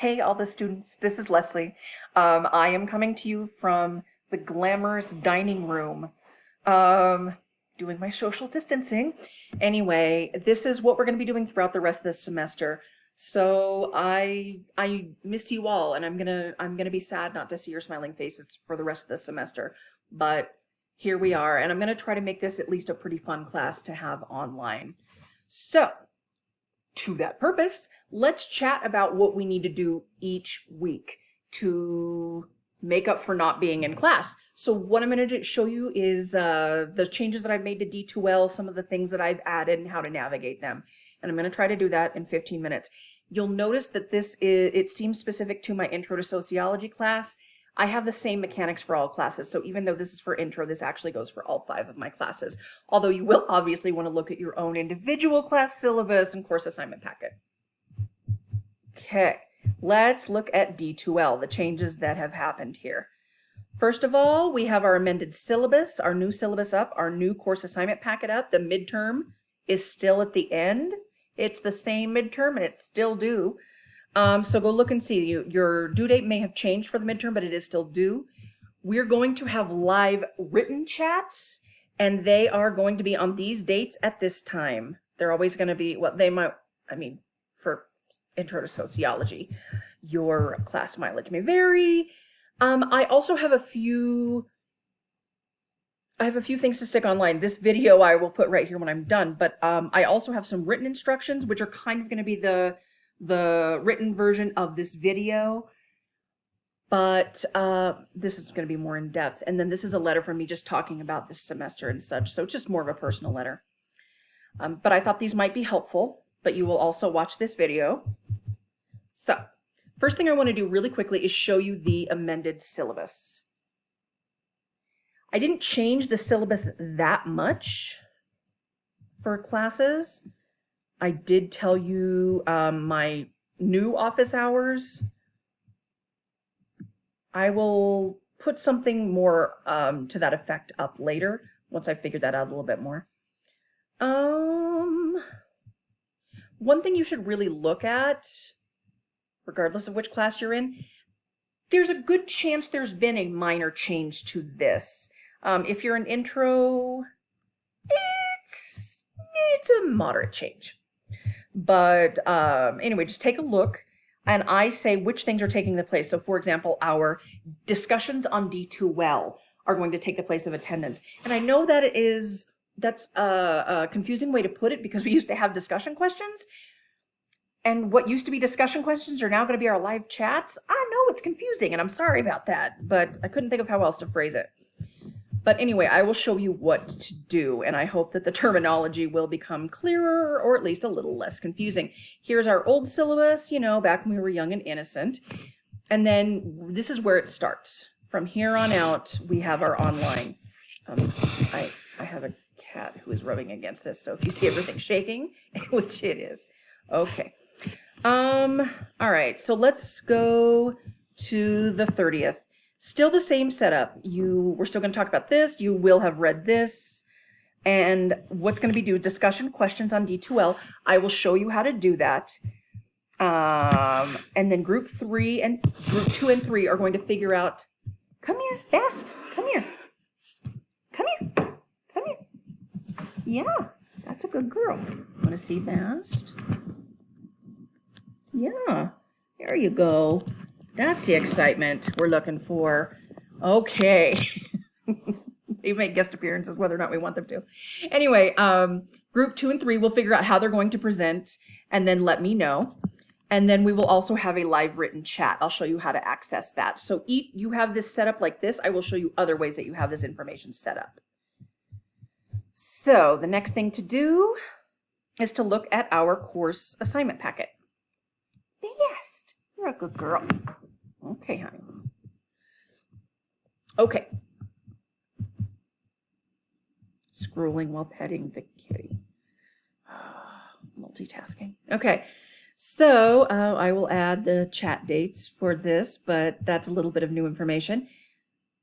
Hey, all the students, this is Leslie. I am coming to you from the glamorous dining room, um, doing my social distancing. Anyway, this is what we're going to be doing throughout the rest of this semester. So I miss you all, and I'm gonna be sad not to see your smiling faces for the rest of the semester. But here we are, and I'm gonna try to make this at least a pretty fun class to have online. So, to that purpose, let's chat about what we need to do each week to make up for not being in class. So what I'm going to show you is the changes that I've made to D2L, some of the things that I've added and how to navigate them. And I'm going to try to do that in 15 minutes. You'll notice that it seems specific to my Intro to Sociology class. I have the same mechanics for all classes, so even though this is for intro, this actually goes for all 5 of my classes. Although you will obviously want to look at your own individual class syllabus and course assignment packet. Okay, let's look at D2L, the changes that have happened here. First of all, we have our amended syllabus, our new syllabus up, our new course assignment packet up. The midterm is still at the end. It's the same midterm and it's still due. So go look and see. Your due date may have changed for the midterm, but it is still due. We're going to have live written chats, and they are going to be on these dates at this time. They're always going to be, well, they might, I mean, for Intro to Sociology, your class mileage may vary. I also have a few things to stick online. This video I will put right here when I'm done, but I also have some written instructions, which are kind of going to be the written version of this video, but this is going to be more in depth. And then this is a letter from me just talking about this semester and such, so it's just more of a personal letter. But I thought these might be helpful, but you will also watch this video. So, first thing I want to do really quickly is show you the amended syllabus. I didn't change the syllabus that much for classes. I did tell you my new office hours. I will put something more to that effect up later once I figured that out a little bit more. One thing you should really look at, regardless of which class you're in, there's a good chance there's been a minor change to this. If you're an intro, it's a moderate change. But anyway, just take a look and I say which things are taking the place. So for example, our discussions on D2L are going to take the place of attendance. And I know that's a confusing way to put it because we used to have discussion questions. And what used to be discussion questions are now going to be our live chats. I know it's confusing and I'm sorry about that, but I couldn't think of how else to phrase it. But anyway, I will show you what to do, and I hope that the terminology will become clearer or at least a little less confusing. Here's our old syllabus, you know, back when we were young and innocent. And then this is where it starts. From here on out, we have our online. I have a cat who is rubbing against this, so if you see everything shaking, which it is. Okay. All right, so let's go to the 30th. Still the same setup. We're still going to talk about this. You will have read this. And what's going to be discussion questions on D2L. I will show you how to do that. And then group 2 and 3 are going to figure out, come here, fast, come here. Come here, come here. Yeah, that's a good girl. Want to see fast? Yeah, there you go. That's the excitement we're looking for. Okay. They make guest appearances whether or not we want them to. Anyway, group 2 and 3 will figure out how they're going to present and then let me know. And then we will also have a live written chat. I'll show you how to access that. So you have this set up like this. I will show you other ways that you have this information set up. So the next thing to do is to look at our course assignment packet. Best. You're a good girl. Okay, honey. Okay. Scrolling while petting the kitty. Multitasking. Okay. So I will add the chat dates for this, but that's a little bit of new information.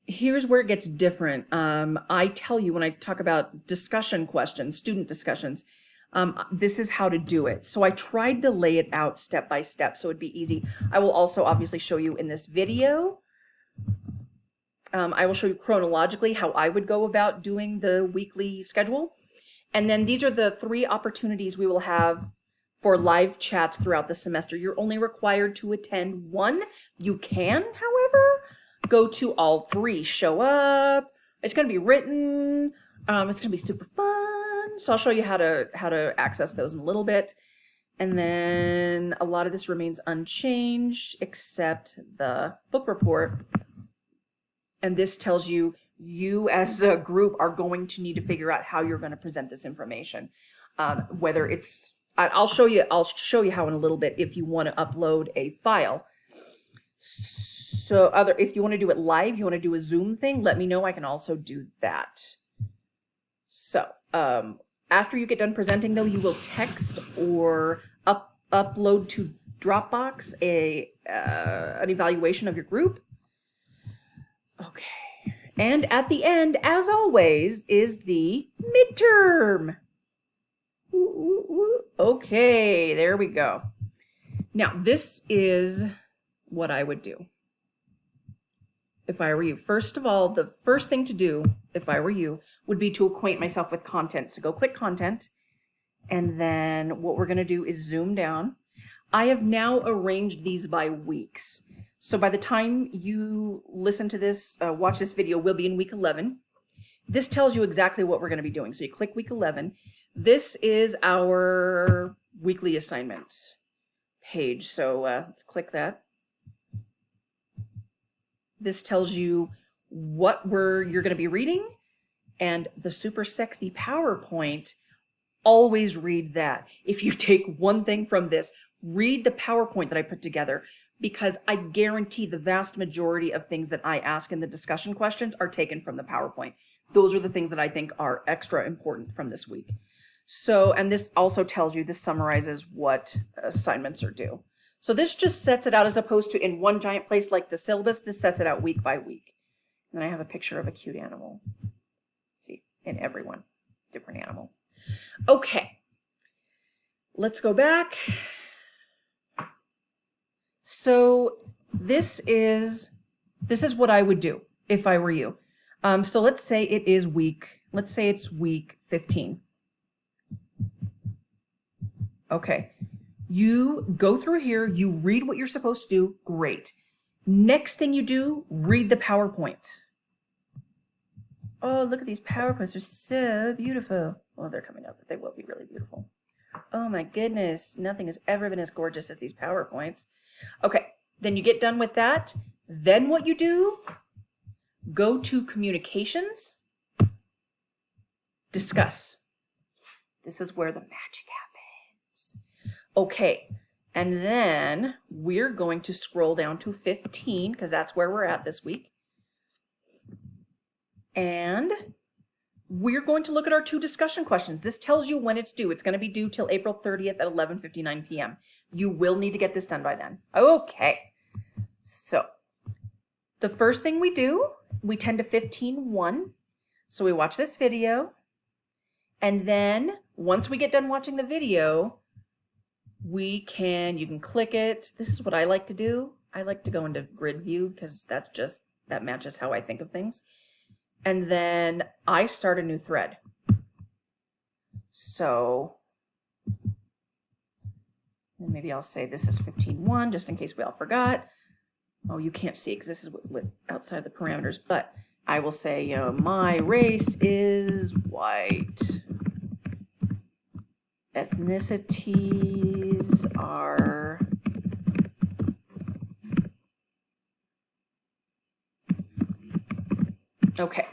Here's where it gets different. I tell you when I talk about discussion questions, student discussions, this is how to do it. So I tried to lay it out step by step so it'd be easy. I will also obviously show you in this video. I will show you chronologically how I would go about doing the weekly schedule. And then these are the 3 opportunities we will have for live chats throughout the semester. You're only required to attend 1. You can, however, go to all 3. Show up. It's going to be written. It's going to be super fun. So I'll show you how to access those in a little bit. And then a lot of this remains unchanged except the book report. And this tells you as a group are going to need to figure out how you're going to present this information. Whether it's, I'll show you how in a little bit if you want to upload a file. So if you want to do it live, you want to do a Zoom thing, let me know. I can also do that. So after you get done presenting though, you will text or upload to Dropbox an evaluation of your group. Okay. And at the end, as always, is the midterm. Okay, there we go. Now, this is what I would do if I were you. First of all, the first thing to do, if I were you, would be to acquaint myself with content. So go click content, and then what we're going to do is zoom down. I have now arranged these by weeks. So by the time you listen to this, watch this video, we'll be in week 11. This tells you exactly what we're going to be doing. So you click week 11. This is our weekly assignments page. So let's click that. This tells you what you're going to be reading, and the super sexy PowerPoint. Always read that. If you take one thing from this, read the PowerPoint that I put together, because I guarantee the vast majority of things that I ask in the discussion questions are taken from the PowerPoint. Those are the things that I think are extra important from this week. So, and this also tells you, this summarizes what assignments are due. So this just sets it out, as opposed to in one giant place like the syllabus, this sets it out week by week. And then I have a picture of a cute animal. See, in every one, different animal. Okay, let's go back. So this is what I would do if I were you. So let's say it's week 15. Okay, you go through here, you read what you're supposed to do, great. Next thing you do, read the PowerPoint. Oh, look at these PowerPoints, they're so beautiful. Well, they're coming up, but they will be really beautiful. Oh my goodness, nothing has ever been as gorgeous as these PowerPoints. Okay, then you get done with that. Then what you do, go to communications, discuss. This is where the magic happens. Okay, and then we're going to scroll down to 15 because that's where we're at this week. And we're going to look at our 2 discussion questions. This tells you when it's due. It's going to be due till April 30th at 11:59 p.m. You will need to get this done by then. Okay, so the first thing we do, we tend to 15:1. So we watch this video, and then once we get done watching the video, you can click it. This is what I like to do. I like to go into grid view because that matches how I think of things. And then I start a new thread. So maybe I'll say this is 15:1 just in case we all forgot. Oh, you can't see because this is outside the parameters, but I will say, my race is white. Ethnicities are okay.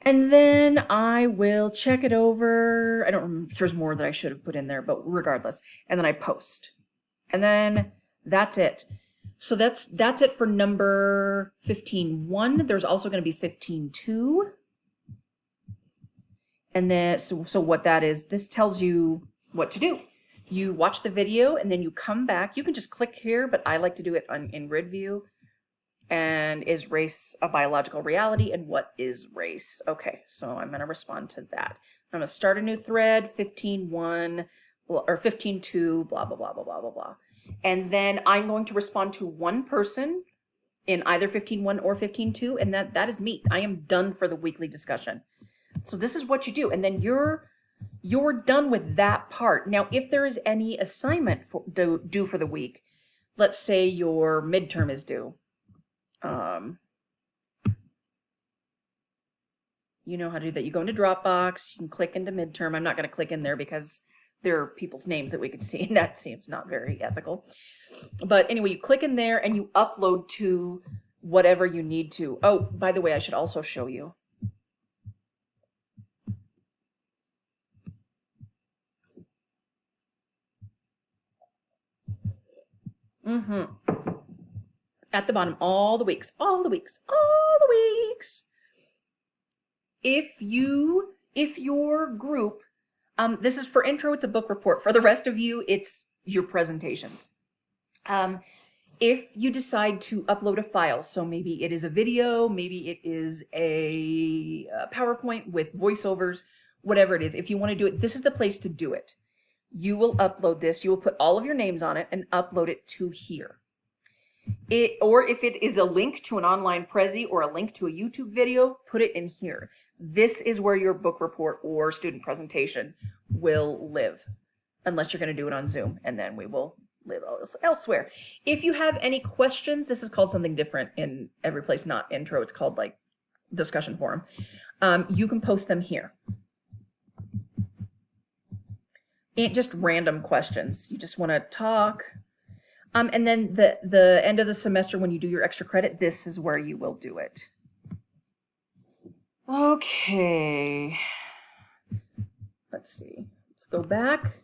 And then I will check it over. I don't remember if there's more that I should have put in there, but regardless. And then I post. And then that's it. So that's it for number 15:1. There's also going to be 15:2. And then, so what that is, this tells you what to do. You watch the video and then you come back. You can just click here, but I like to do it in grid view. And is race a biological reality? And what is race? Okay, so I'm going to respond to that. I'm going to start a new thread, 15.1 or 15.2, blah, blah, blah, blah, blah, blah, blah. And then I'm going to respond to one person in either 15.1 or 15.2, and that is me. I am done for the weekly discussion. So this is what you do, and then you're done with that part. Now, if there is any assignment due for the week, let's say your midterm is due. You know how to do that. You go into Dropbox, you can click into midterm. I'm not going to click in there because there are people's names that we could see, and that seems not very ethical. But anyway, you click in there and you upload to whatever you need to. Oh, by the way, I should also show you. At the bottom, all the weeks. If your group, this is for intro, it's a book report. For the rest of you, it's your presentations. If you decide to upload a file, so maybe it is a video, maybe it is a PowerPoint with voiceovers, whatever it is, if you want to do it, this is the place to do it. You will upload this, you will put all of your names on it and upload it to here. Or if it is a link to an online Prezi or a link to a YouTube video, put it in here. This is where your book report or student presentation will live, unless you're going to do it on Zoom, and then we will live elsewhere. If you have any questions, this is called something different in every place, not intro. It's called like discussion forum. You can post them here. And just random questions. You just want to talk. And then the end of the semester, when you do your extra credit, this is where you will do it. Okay. Let's see. Let's go back.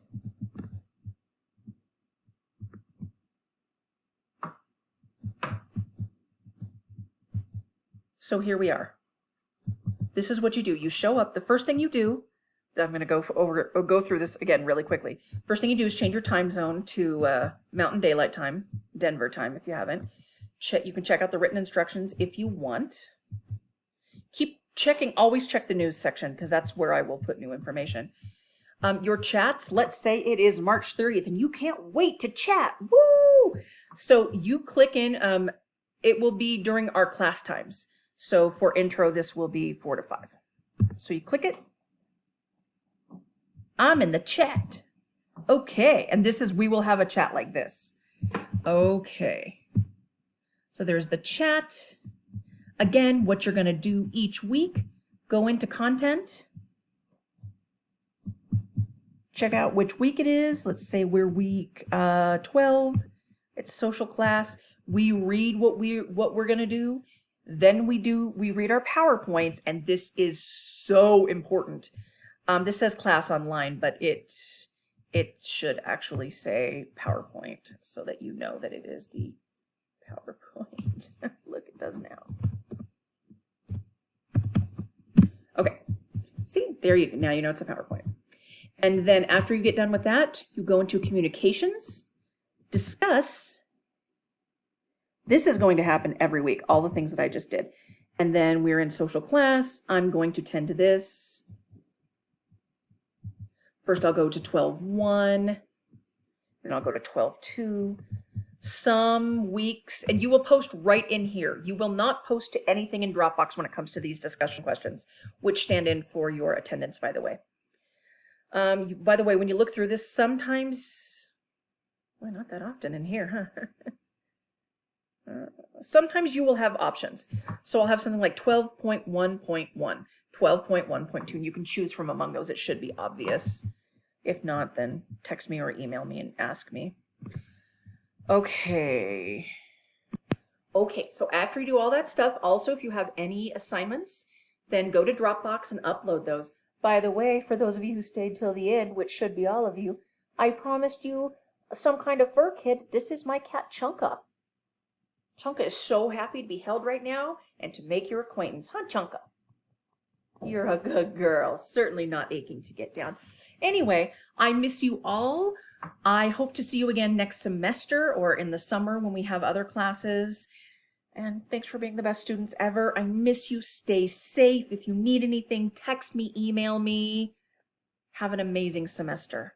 So here we are. This is what you do. You show up. The first thing you do, I'm going to go through this again really quickly. First thing you do is change your time zone to Mountain Daylight Time, Denver time if you haven't. You can check out the written instructions if you want. Keep checking, always check the news section because that's where I will put new information. Your chats, let's say it is March 30th and you can't wait to chat. Woo! So you click in, it will be during our class times. So for intro, this will be 4 to 5. So you click it. I'm in the chat. Okay, and this is, we will have a chat like this. Okay. So there's the chat. Again, what you're going to do each week, go into content. Check out which week it is. Let's say we're week 12. It's social class. We read what we're going to do. Then we read our PowerPoints, and this is so important. This says class online, but it should actually say PowerPoint so that you know that it is the PowerPoint. Look, it does now. Okay. See, now you know it's a PowerPoint. And then after you get done with that, you go into communications, discuss. This is going to happen every week, all the things that I just did. And then we're in social class. I'm going to tend to this. First, I'll go to 12.1, then I'll go to 12.2. Some weeks, and you will post right in here. You will not post to anything in Dropbox when it comes to these discussion questions, which stand in for your attendance, by the way. By the way, when you look through this, sometimes, well, not that often in here, huh? Sometimes you will have options. So I'll have something like 12.1.1, 12.1.2, and you can choose from among those. It should be obvious. If not, then text me or email me and ask me. Okay. Okay, so after you do all that stuff, also if you have any assignments, then go to Dropbox and upload those. By the way, for those of you who stayed till the end, which should be all of you, I promised you some kind of fur kid. This is my cat Chunka. Chunka is so happy to be held right now and to make your acquaintance. Huh, Chunka? You're a good girl. Certainly not aching to get down. Anyway, I miss you all. I hope to see you again next semester or in the summer when we have other classes. And thanks for being the best students ever. I miss you. Stay safe. If you need anything, text me, email me. Have an amazing semester.